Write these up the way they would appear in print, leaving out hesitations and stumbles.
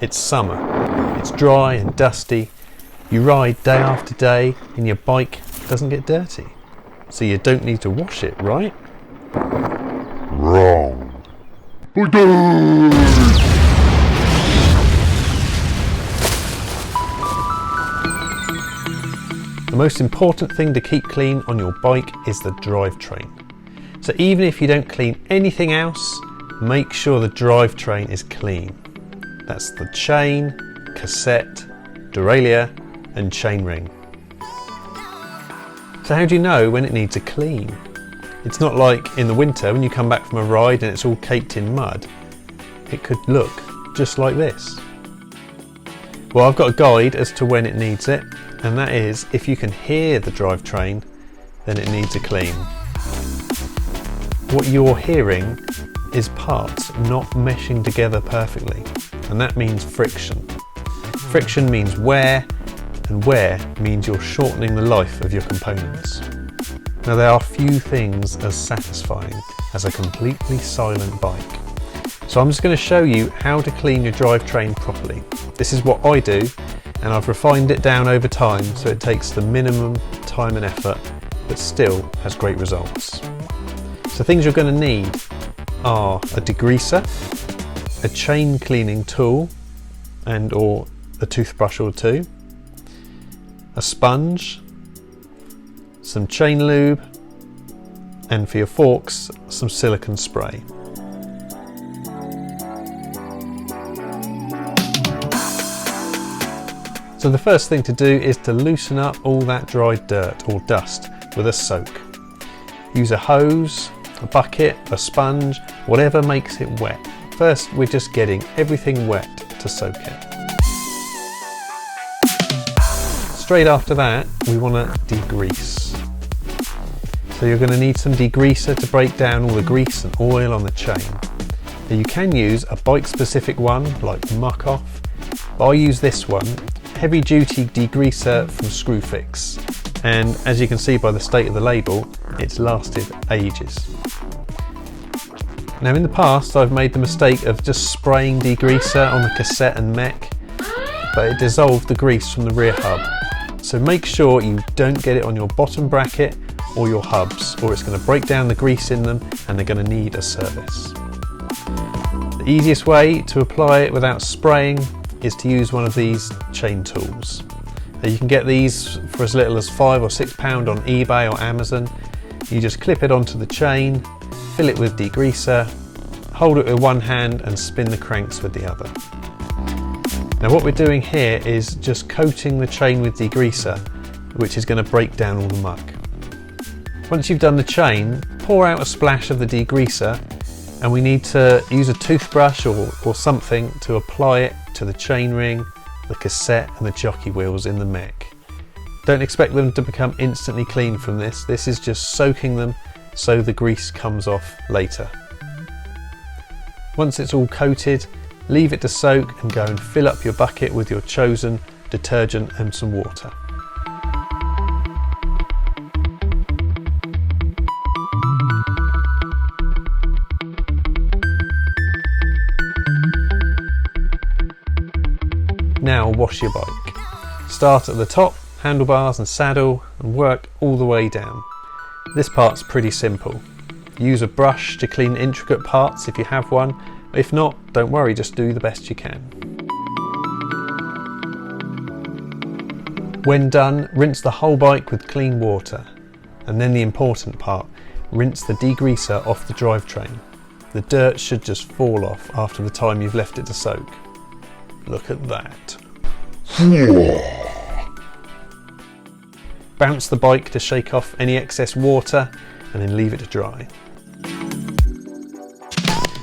It's summer, it's dry and dusty, you ride day after day and your bike doesn't get dirty. So you don't need to wash it, right? Wrong. The most important thing to keep clean on your bike is the drivetrain. So even if you don't clean anything else, make sure the drivetrain is clean. That's the chain, cassette, derailleur and chainring. So how do you know when it needs a clean? It's not like in the winter when you come back from a ride and it's all caked in mud. It could look just like this. Well, I've got a guide as to when it needs it, and that is if you can hear the drivetrain, then it needs a clean. What you're hearing is parts not meshing together perfectly, and that means friction. Friction means wear, and wear means you're shortening the life of your components. Now there are few things as satisfying as a completely silent bike. So I'm just going to show you how to clean your drivetrain properly. This is what I do, and I've refined it down over time so it takes the minimum time and effort but still has great results. So things you're going to need are a degreaser, a chain cleaning tool and or a toothbrush or two, a sponge, some chain lube, and for your forks, some silicone spray. So the first thing to do is to loosen up all that dried dirt or dust with a soak. Use a hose, a bucket, a sponge, whatever makes it wet. First, we're just getting everything wet to soak it. Straight after that, we want to degrease. So you're going to need some degreaser to break down all the grease and oil on the chain. Now you can use a bike specific one like Muck Off, but I use this one, heavy duty degreaser from Screwfix. And as you can see by the state of the label, it's lasted ages. Now in the past I've made the mistake of just spraying degreaser on the cassette and mech, but it dissolved the grease from the rear hub. So make sure you don't get it on your bottom bracket or your hubs, or it's going to break down the grease in them and they're going to need a service. The easiest way to apply it without spraying is to use one of these chain tools. You can get these for as little as £5 or £6 on eBay or Amazon. You just clip it onto the chain, fill it with degreaser, hold it with one hand and spin the cranks with the other. Now what we're doing here is just coating the chain with degreaser, which is going to break down all the muck. Once you've done the chain, pour out a splash of the degreaser, and we need to use a toothbrush or something to apply it to the chainring, the cassette and the jockey wheels in the mech. Don't expect them to become instantly clean from this. This is just soaking them so the grease comes off later. Once it's all coated, leave it to soak and go and fill up your bucket with your chosen detergent and some water. Now wash your bike. Start at the top, handlebars and saddle, and work all the way down. This part's pretty simple. Use a brush to clean intricate parts if you have one. If not, don't worry, just do the best you can. When done, rinse the whole bike with clean water. And then the important part, rinse the degreaser off the drivetrain. The dirt should just fall off after the time you've left it to soak. Look at that. Bounce the bike to shake off any excess water and then leave it to dry.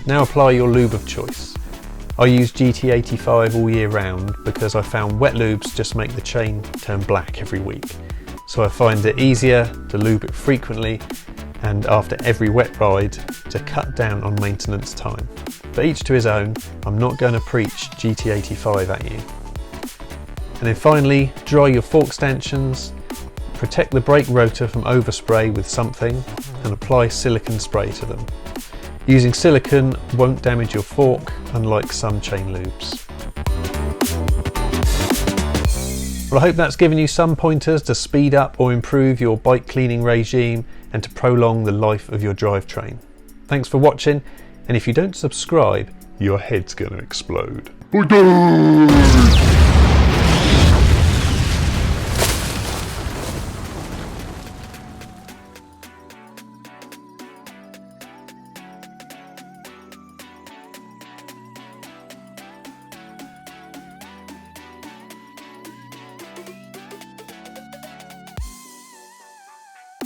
Now apply your lube of choice. I use GT85 all year round because I found wet lubes just make the chain turn black every week. So I find it easier to lube it frequently and after every wet ride to cut down on maintenance time. But each to his own, I'm not going to preach GT85 at you. And then finally, dry your fork stanchions, protect the brake rotor from overspray with something and apply silicone spray to them. Using silicone won't damage your fork, unlike some chain lubes. Well, I hope that's given you some pointers to speed up or improve your bike cleaning regime and to prolong the life of your drivetrain. Thanks for watching, and if you don't subscribe, your head's going to explode.